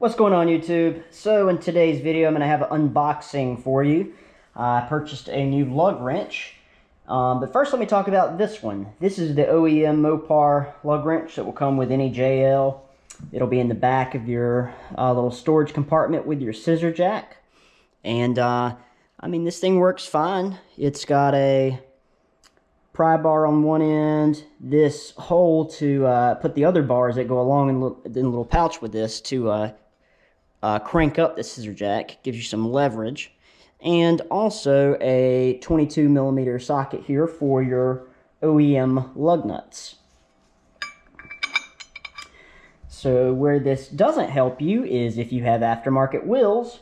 What's going on, YouTube? So in today's video, I'm going to have an unboxing for you. I purchased a new lug wrench. But first, let me talk about this one. This is the OEM Mopar lug wrench that will come with any JL. It'll be in the back of your little storage compartment with your scissor jack. And, I mean, this thing works fine. It's got a pry bar on one end, this hole to put the other bars that go along in the little pouch with this to crank up the scissor jack, gives you some leverage, and also a 22mm socket here for your OEM lug nuts. So where this doesn't help you is if you have aftermarket wheels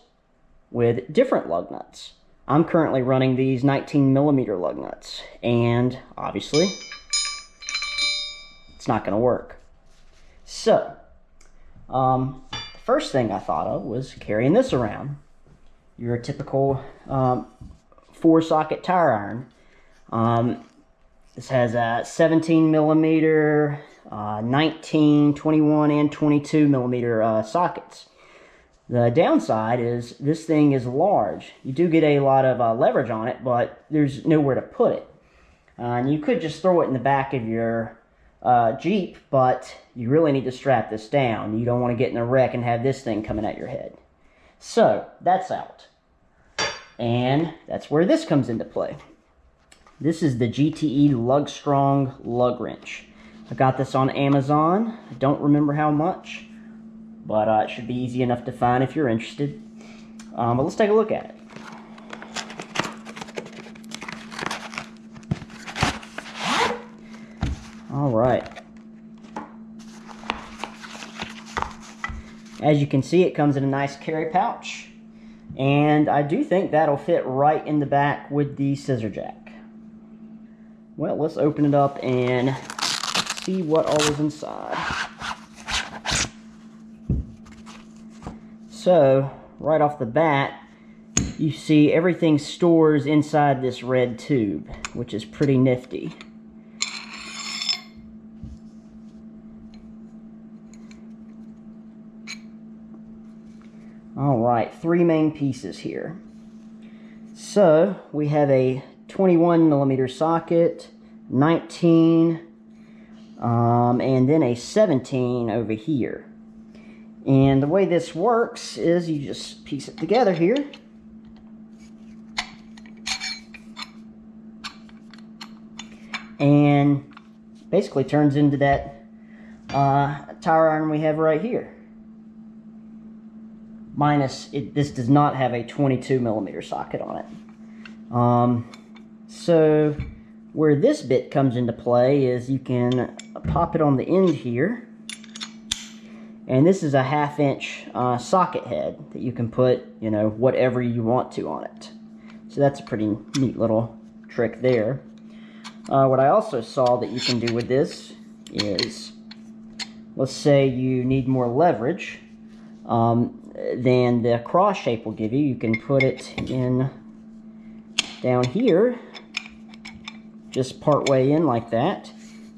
with different lug nuts. I'm currently running these 19mm lug nuts, and obviously it's not going to work. So first thing I thought of was carrying this around. Your typical 4-socket tire iron. This has a 17mm, 19, 21, and 22mm sockets. The downside is this thing is large. You do get a lot of leverage on it, but there's nowhere to put it. And you could just throw it in the back of your Jeep, but you really need to strap this down. You don't want to get in a wreck and have this thing coming at your head. So that's out. And that's where this comes into play. This is the GTE LugStrong lug wrench. I got this on Amazon. I don't remember how much, but it should be easy enough to find if you're interested. But let's take a look at it. All right. As you can see, it comes in a nice carry pouch, and I do think that'll fit right in the back with the scissor jack. Well, let's open it up and see what all is inside. So, right off the bat, you see everything stores inside this red tube, which is pretty nifty. Alright, 3 main pieces here. So, we have a 21mm socket, 19, and then a 17 over here. And the way this works is you just piece it together here. And basically turns into that tire iron we have right here. Minus, this does not have a 22mm socket on it. So where this bit comes into play is you can pop it on the end here. And this is a 1/2-inch socket head that you can put, you know, whatever you want to on it. So that's a pretty neat little trick there. What I also saw that you can do with this is, let's say you need more leverage than the cross shape will give you. You can put it in down here, just part way in like that,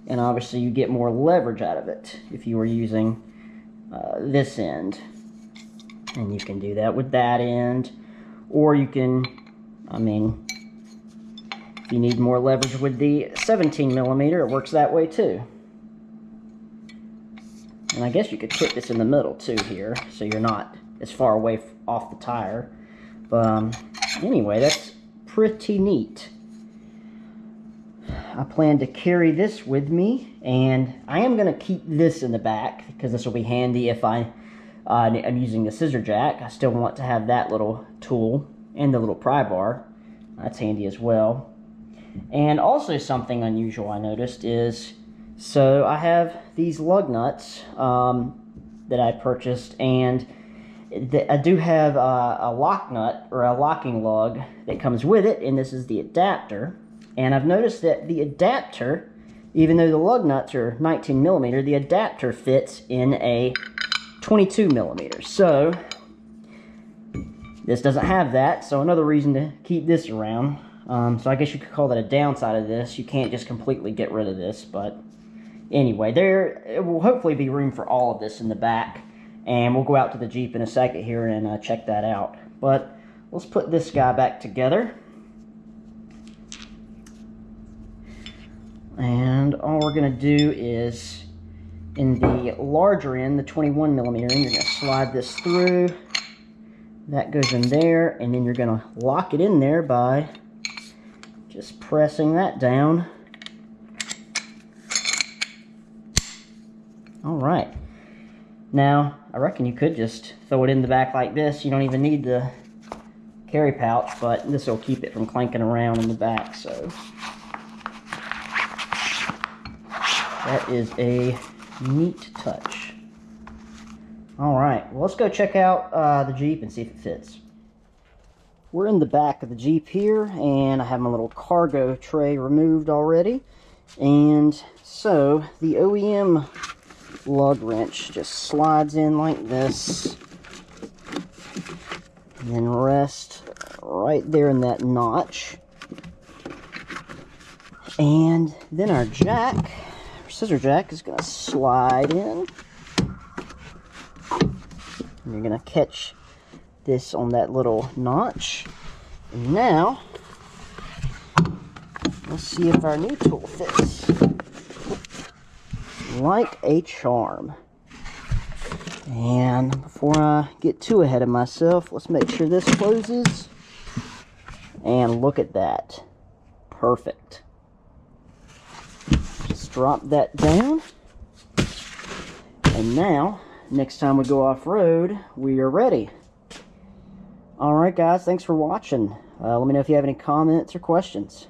and obviously you get more leverage out of it if you were using this end. And you can do that with that end, or you can, I mean, if you need more leverage with the 17mm, it works that way too. And I guess you could put this in the middle too here, so you're not as far away off the tire. But anyway, that's pretty neat. I plan to carry this with me, and I am going to keep this in the back because this will be handy if I'm using the scissor jack. I still want to have that little tool and the little pry bar. That's handy as well. And also something unusual I noticed is, so I have these lug nuts that I purchased, and I do have a lock nut, or a locking lug, that comes with it, and this is the adapter. And I've noticed that the adapter, even though the lug nuts are 19mm, the adapter fits in a 22mm. So this doesn't have that, so another reason to keep this around. So I guess you could call that a downside of this. You can't just completely get rid of this, but anyway, there will hopefully be room for all of this in the back. And we'll go out to the Jeep in a second here and check that out. But let's put this guy back together. And all we're going to do is, in the larger end, the 21 millimeter end, you're going to slide this through. That goes in there, and then you're going to lock it in there by just pressing that down. All right. Now, I reckon you could just throw it in the back like this. You don't even need the carry pouch, but this will keep it from clanking around in the back, so that is a neat touch. All right, well, let's go check out the Jeep and see if it fits. We're in the back of the Jeep here, and I have my little cargo tray removed already. And so the OEM lug wrench just slides in like this, and then rests right there in that notch. And then our jack, our scissor jack, is going to slide in. And you're going to catch this on that little notch. And now, let's see if our new tool fits. Like a charm. And before I get too ahead of myself, let's make sure this closes. And look at that. Perfect. Just drop that down. And now, next time we go off-road, we are ready. Alright guys, thanks for watching. Let me know if you have any comments or questions.